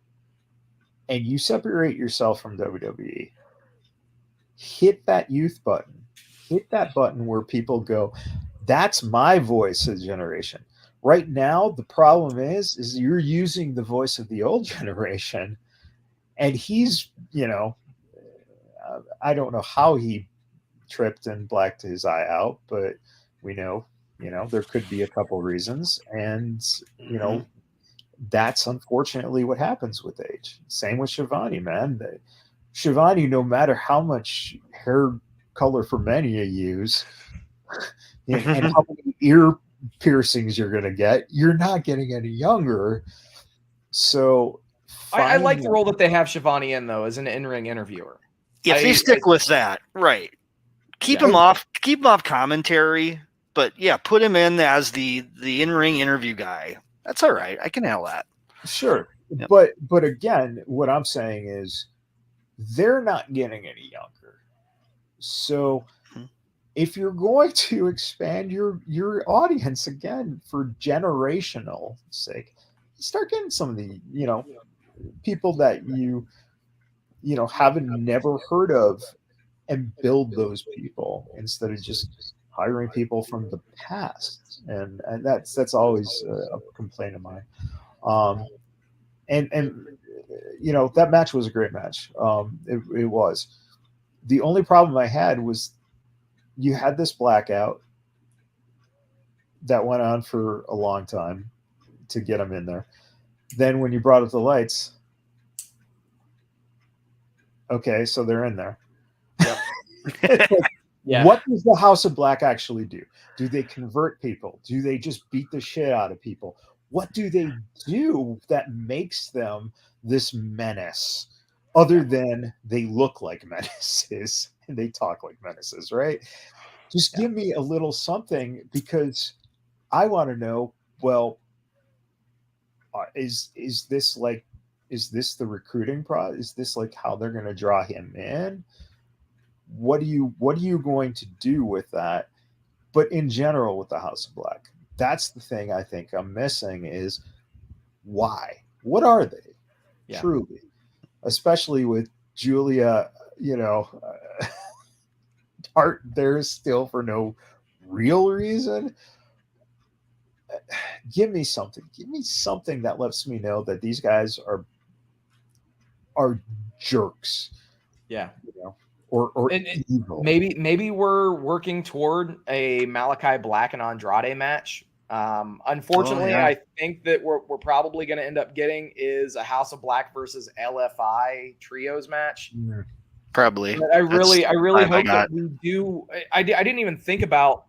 and you separate yourself from WWE. Hit that youth button. Hit that button where people go, that's my voice of the generation. Right now, the problem is you're using the voice of the old generation, and he's, I don't know how he tripped and blacked his eye out, but we know, there could be a couple reasons, and that's unfortunately what happens with age. Same with Shivani, man. Shivani, no matter how much hair color for men you use, and how many ear piercings you're going to get, you're not getting any younger. So I like the role that they have Shivani in, though, as an in-ring interviewer. If they stick with that, right. Keep him off commentary, but yeah, put him in as the in-ring interview guy. That's all right. I can handle that. Sure. Yep. But again, what I'm saying is they're not getting any younger. So if you're going to expand your audience again for generational sake, start getting some of the, people that you haven't never heard of, and build those people instead of just hiring people from the past. And that's always a complaint of mine. And that match was a great match. It was. The only problem I had was you had this blackout that went on for a long time to get them in there. Then when you brought up the lights, okay, so they're in there. Yep. Yeah. What does the House of Black actually do? Do they convert people? Do they just beat the shit out of people? What do they do that makes them this menace, other than they look like menaces and they talk like menaces, right? Just give me a little something, because I want to know, well, is this the recruiting process? Is this like how they're going to draw him in? What are you going to do with that? But in general, with the House of Black, that's the thing I think I'm missing is why? What are they? Yeah. Truly, especially with Julia, Hart there still for no real reason. Give me something. Give me something that lets me know that these guys are jerks. Yeah. Or evil. Maybe we're working toward a Malachi Black and Andrade match. Unfortunately, I think that we're probably going to end up getting is a House of Black versus LFI trios match. Probably. But I really hope that we do. I didn't even think about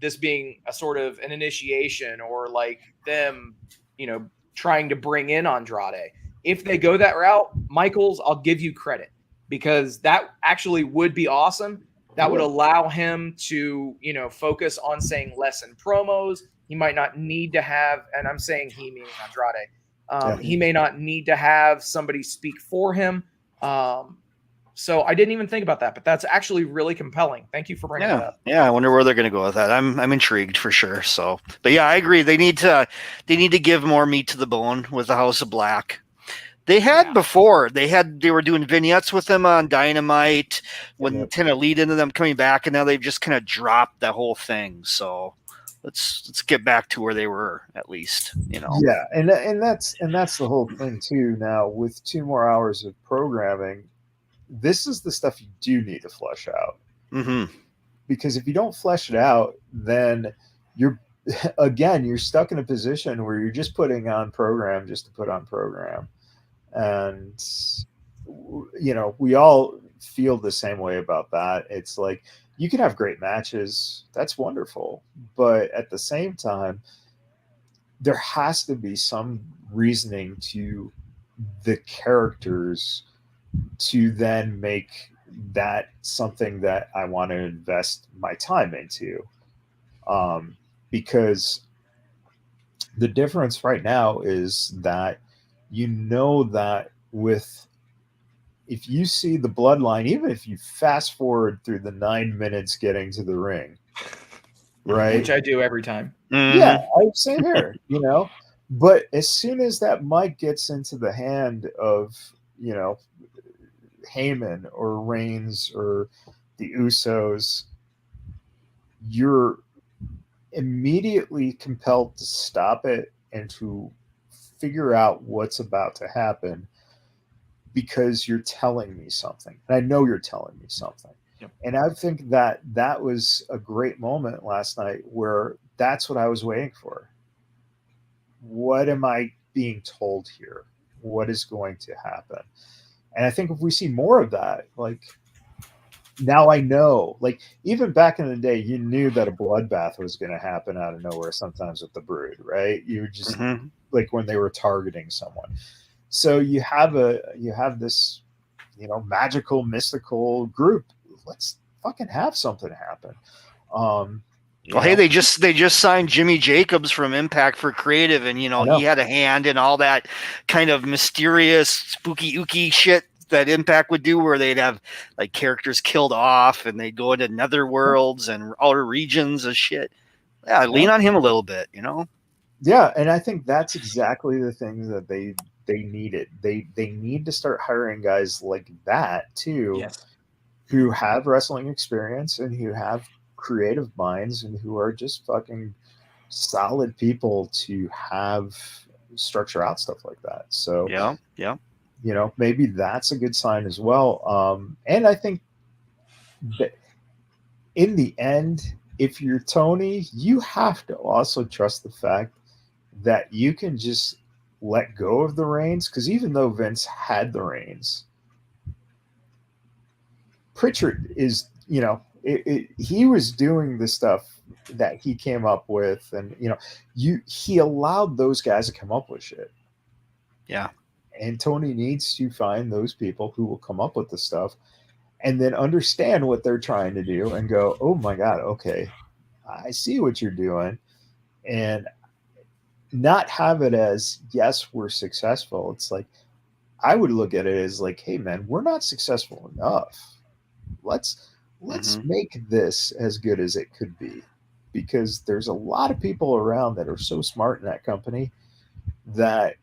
this being a sort of an initiation or like them, trying to bring in Andrade. If they go that route, Michaels, I'll give you credit, because that actually would be awesome. That would allow him to, focus on saying less in promos. He might not need to have, and I'm saying he meaning Andrade. He may not need to have somebody speak for him. So I didn't even think about that, but that's actually really compelling. Thank you for bringing that up. Yeah, I wonder where they're going to go with that. I'm intrigued for sure. So, but yeah, I agree. They need to give more meat to the bone with the House of Black. They had before. They were doing vignettes with them on Dynamite when kind of lead into them coming back, and now they've just kind of dropped that whole thing. So let's get back to where they were at least. Yeah, and that's the whole thing too. Now with 2 more hours of programming, this is the stuff you do need to flesh out. Mm-hmm. Because if you don't flesh it out, then you're stuck in a position where you're just putting on program just to put on program. And, we all feel the same way about that. It's like, you can have great matches. That's wonderful. But at the same time, there has to be some reasoning to the characters to then make that something that I want to invest my time into. Because the difference right now is that that if you see the bloodline, even if you fast forward through the 9 minutes getting to the ring, right? Which I do every time. Yeah, Mhm. same here, you know. But as soon as that mic gets into the hand of, you know, Heyman or Reigns or the Usos, you're immediately compelled to stop it and to figure out what's about to happen because you're telling me something. And I know you're telling me something. Yep. And I think that that was a great moment last night where that's what I was waiting for. What am I being told here? What is going to happen? And I think if we see more of that, like now I know, like even back in the day, you knew that a bloodbath was going to happen out of nowhere sometimes with the Brood, right? You were just Mhm. like when they were targeting someone. So you have this, you know, magical, mystical group. Let's fucking have something happen. You Well, hey, know, they just signed Jimmy Jacobs from Impact for creative, and I he know. had a hand in all that kind of mysterious, spooky, ooky shit that Impact would do, where they'd have like characters killed off, and they'd go into nether worlds and outer regions of shit. Yeah, lean on him a little bit, Yeah, and I think that's exactly the things that they needed. They need to start hiring guys like that too, Yes. who have wrestling experience and who have creative minds and who are just fucking solid people to have structure out stuff like that. So, Yeah, yeah. you know, maybe that's a good sign as well. And I think that in the end, if you're Tony, you have to also trust the fact that you can just let go of the reins. Because even though Vince had the reins, Pritchard is, you know, he was doing the stuff that he came up with, and you know, he allowed those guys to come up with shit. Yeah. And Tony needs to find those people who will come up with the stuff and then understand what they're trying to do and go, oh my God, okay, I see what you're doing. And not have it as, yes, we're successful. It's like, I would look at it as like, hey man, we're not successful enough. Let's Mhm. make this as good as it could be. Because there's a lot of people around that are so smart in that company that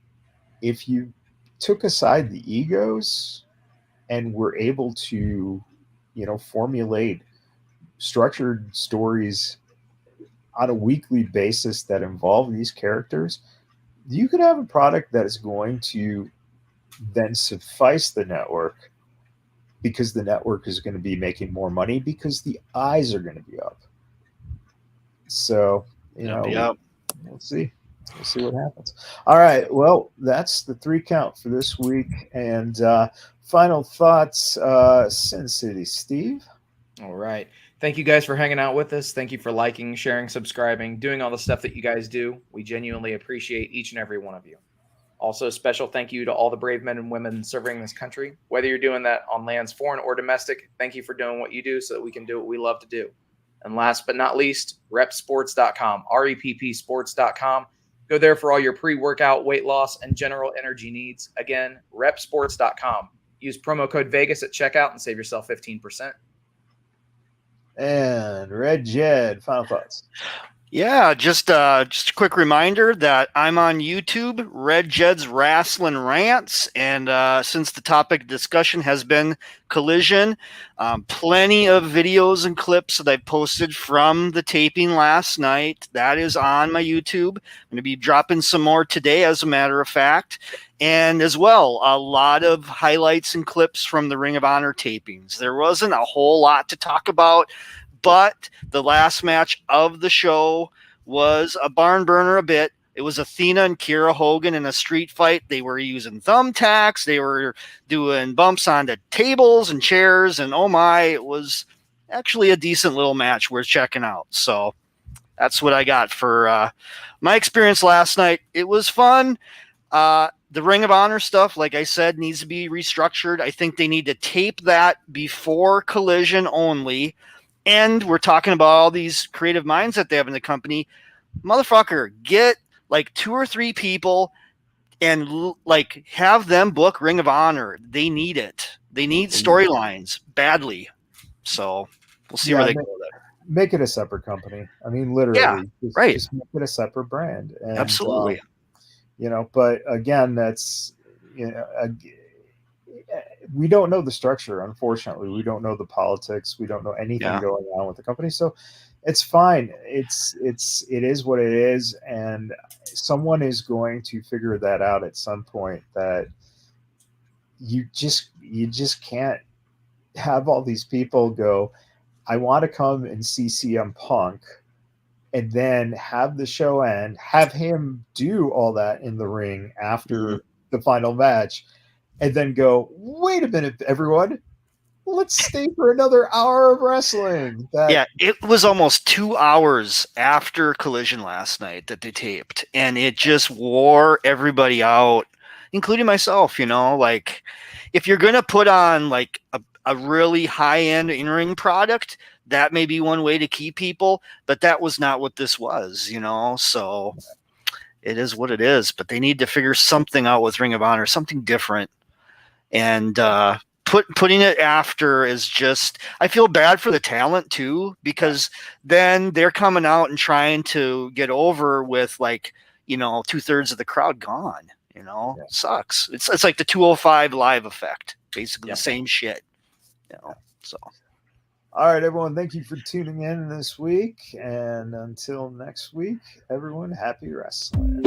if you took aside the egos and were able to, you know, formulate structured stories on a weekly basis that involve these characters, you could have a product that is going to then suffice the network because the network is going to be making more money because the eyes are going to be up. So, you Yep, know, yep. we'll see. We'll see what happens. All right. Well, that's the 3 count for this week. And final thoughts, Sin City Steve. All right. Thank you guys for hanging out with us. Thank you for liking, sharing, subscribing, doing all the stuff that you guys do. We genuinely appreciate each and every one of you. Also, a special thank you to all the brave men and women serving this country. Whether you're doing that on lands foreign or domestic, thank you for doing what you do so that we can do what we love to do. And last but not least, repsports.com, REPP sports.com. Go there for all your pre-workout, weight loss, and general energy needs. Again, repsports.com. Use promo code Vegas at checkout and save yourself 15%. And Red Jed, final thoughts. Yeah, just a quick reminder that I'm on YouTube, Red Jed's Wrestling Rants, and since the topic of discussion has been Collision, plenty of videos and clips that I've posted from the taping last night. That is on my YouTube. I'm going to be dropping some more today, as a matter of fact, and as well, a lot of highlights and clips from the Ring of Honor tapings. There wasn't a whole lot to talk about, but the last match of the show was a barn burner a bit. It was Athena and Kiera Hogan in a street fight. They were using thumbtacks. They were doing bumps onto tables and chairs. And oh my, it was actually a decent little match worth checking out. So that's what I got for my experience last night. It was fun. The Ring of Honor stuff, like I said, needs to be restructured. I think they need to tape that before Collision only. And we're talking about all these creative minds that they have in the company. Motherfucker, get like 2 or 3 people and like have them book Ring of Honor. They need it. They need storylines badly. So we'll see where they go there. make it a separate company. I mean, literally, right. just make it a separate brand. And, Absolutely. But again, that's, we don't know the structure. Unfortunately, we don't know the politics. We don't know anything going on with the company. So it's fine. It is what it is. And someone is going to figure that out at some point, that you just can't have all these people go, I want to come and see CM Punk, and then have the show end, have him do all that in the ring after the final match, and then go, wait a minute, everyone, let's stay for another hour of wrestling. It was almost 2 hours after Collision last night that they taped, and it just wore everybody out, including myself. Like, if you're going to put on like a really high-end in-ring product, that may be one way to keep people, but that was not what this was, so it is what it is. But they need to figure something out with Ring of Honor, something different. And putting it after is just, I feel bad for the talent too, because then they're coming out and trying to get over with, like, 2/3 of the crowd gone. Sucks. It's like the 205 live effect, basically the same shit. So. All right, everyone, thank you for tuning in this week. And until next week, everyone, happy wrestling.